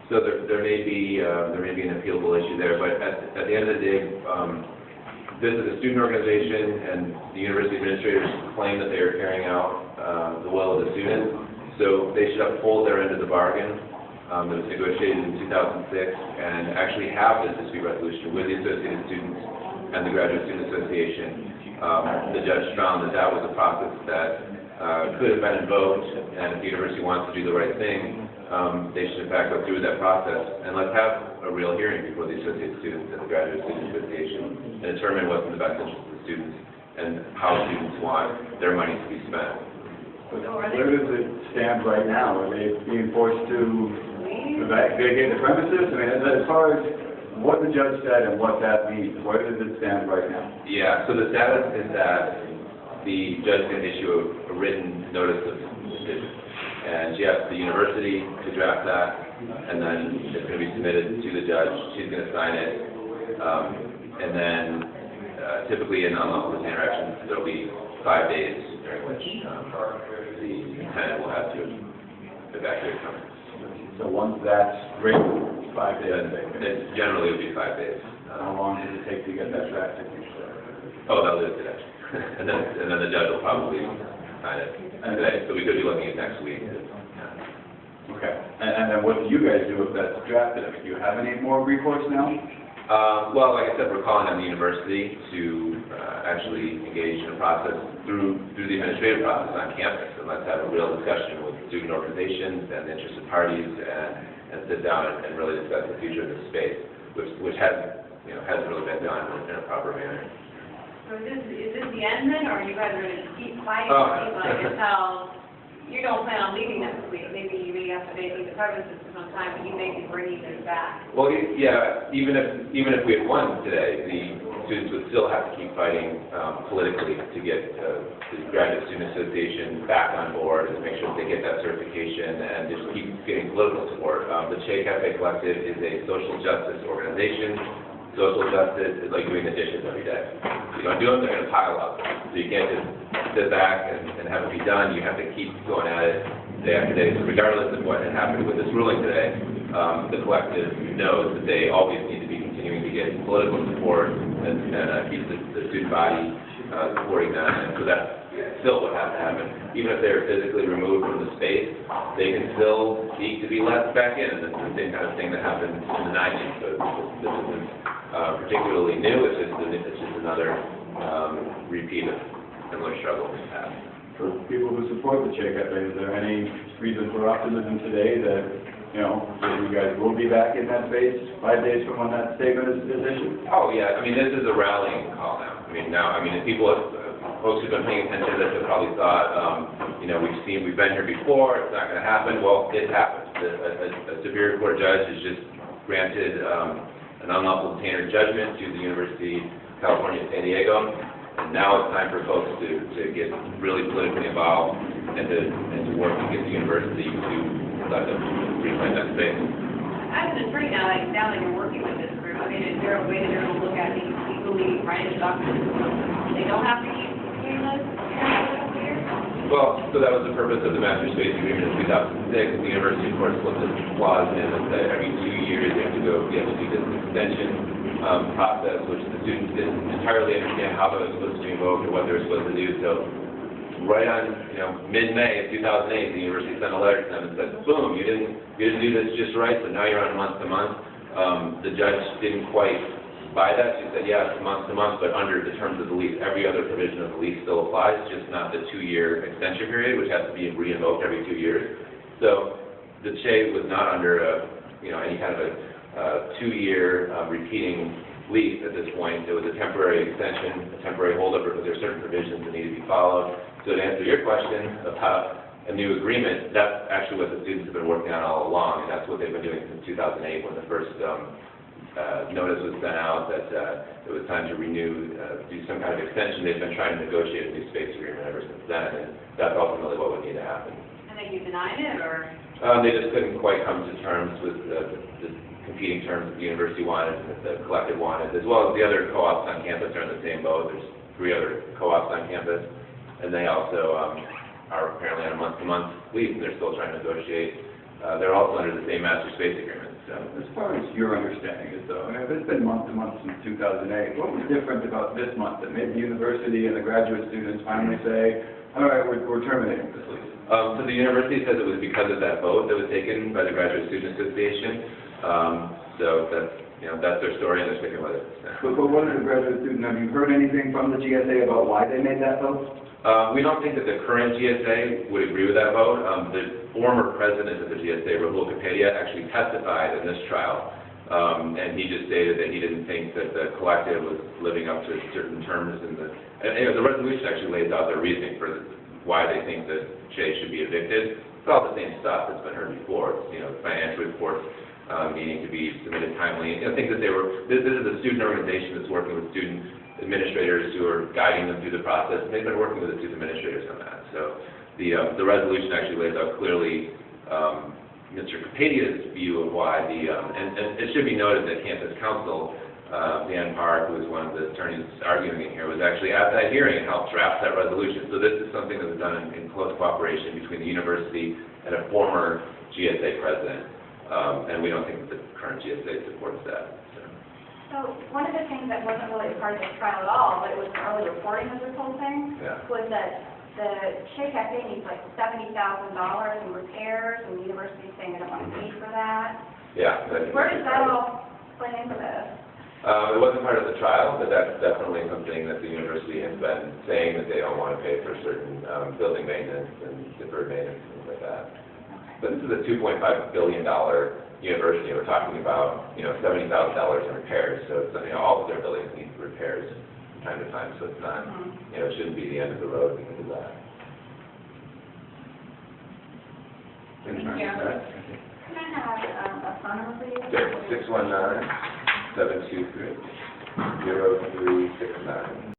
So there may be an appealable issue there, but at the end of the day, this is a student organization, and the university administrators claim that they are carrying out the will of the students, so they should uphold their end of the bargain that was negotiated in 2006 and actually have this dispute resolution with the Associated Students and the Graduate Student Association. The judge found that that was a process that could have been invoked, and if the university wants to do the right thing, they should in fact go through that process, and let's have a real hearing before the Associated Students and the Graduate Student Association and determine what's in the best interest of the students and how students want their money to be spent. Where does it stand right now? Are they being forced to vacate the premises? I mean, as far as what the judge said and what that means, where does it stand right now? Yeah, so the status is that the judge can issue a written notice of decision. And she asked the university to draft that, and then it's going to be submitted to the judge. She's going to sign it, and then typically in unlawful detainer actions, there will be 5 days during which the tenant will have to evacuate from it. So once that's written, 5 days. It generally would be 5 days. How long does it take to get that drafted? Oh, that'll do it today. and then the judge will probably sign it today. So we could be looking at next week. Okay. And then what do you guys do if that's drafted? I mean, do you have any more recourse now? Well, like I said, we're calling on the university to actually engage in a process through the administrative process on campus, and let's have a real discussion with student organizations and interested parties, and sit down and really discuss the future of this space, which hasn't really been done in a proper manner. So is this the end then, or are you guys going to keep fighting until you don't plan on leaving next week? Maybe you may have to vacate the premises for some time, but you may be bringing this back. Well, yeah, even if we had won today, the students would still have to keep fighting politically to get the Graduate Student Association back on board and make sure that they get that certification and just keep getting political support. The Che Cafe Collective is a social justice organization. Social justice is like doing the dishes every day. If you don't do them, they're going to pile up. So you can't just sit back and have it be done. You have to keep going at it day after day. So regardless of what had happened with this ruling today, the collective knows that they always need to be continuing to get political support and keep the student body supporting them. And so that's still what has to happen. Even if they're physically removed from the space, they can still seek to be let back in. And it's the same kind of thing that happened in the 90s. So this isn't particularly new. It's just another repeat of similar struggles in the past. For people who support the Che Cafe, is there any reason for optimism today that, you guys will be back in that space 5 days from when that statement is issued? Oh, yeah. I mean, this is a rallying call now. If people folks who've been paying attention to this have probably thought, we've been here before, it's not going to happen. Well, it happened. A Superior Court judge has just granted an unlawful detainer judgment to the University of California, San Diego, and now it's time for folks to get really politically involved and to work to get the university to let them reclaim that space. As an attorney now, now that you're working with this group, is there a way that they're going to look at these legally writing documents? They don't have to keep doing this here? Well, so that was the purpose of the Master Space Agreement in 2006. The university, of course, looked at the clause in and said every 2 years they have to do this extension process, which the students didn't entirely understand how that was supposed to be invoked or what they were supposed to do. So right on, mid-May of 2008, the university sent a letter to them and said, boom, you didn't do this just right, so now you're on month to month. The judge didn't quite buy that. She said, yeah, it's month to month, but under the terms of the lease, every other provision of the lease still applies, just not the 2-year extension period, which has to be re-invoked every 2 years. So the Che was not under any kind of a 2-year repeating lease at this point. It was a temporary extension, a temporary holdover, but there are certain provisions that need to be followed. So to answer your question about a new agreement, that's actually what the students have been working on all along, and that's what they've been doing since 2008 when the first notice was sent out that it was time to renew, do some kind of extension. They've been trying to negotiate a new space agreement ever since then, and that's ultimately what would need to happen. And then you denied it, or? They just couldn't quite come to terms with the competing terms that the university wanted and that the collective wanted, as well as the other co-ops on campus are in the same boat. There's 3 other co-ops on campus, and they also are apparently on a month-to-month lease, and they're still trying to negotiate they're also under the same master space agreement, so. As far as your understanding is though, I mean, if it's been month to month since 2008, what was different about this month that made the university and the graduate students finally say, all right, we're terminating this lease? So the university says it was because of that vote that was taken by the Graduate Student Association. So that's, that's their story and they're sticking with it. But what did the graduate student, have you heard anything from the GSA about why they made that vote? We don't think that the current GSA would agree with that vote. The former president of the GSA, Rahul Kapadia, actually testified in this trial, and he just stated that he didn't think that the collective was living up to certain terms in the, and the resolution actually lays out their reasoning for why they think that Jay should be evicted. It's all the same stuff that's been heard before. It's, financial reports needing to be submitted timely. Things that they were, this is a student organization that's working with student administrators who are guiding them through the process, and they've been working with the student administrators on that. So the resolution actually lays out clearly Mr. Kapadia's view of why and it should be noted that campus counsel, Dan Park, who is one of the attorneys arguing it here, was actually at that hearing and helped draft that resolution. So this is something that was done in close cooperation between the university and a former GSA president, and we don't think that the current GSA supports that. So one of the things that wasn't really a part of this trial at all, but it was early reporting of this whole thing, was that the Shea Cafe needs like $70,000 in repairs, and the university is saying they don't want to pay for that. Yeah. Where does that all play into this? It wasn't part of the trial, but that's definitely something that the university has been saying that they don't want to pay for certain building maintenance and deferred maintenance and things like that. But this is a $2.5 billion university. We're talking about, $70,000 in repairs. So it's, all of their buildings need repairs from time to time. So it's not, it shouldn't be the end of the road because of that. Thank you. Can I have a phone number for you? Sure. 619-723-0369.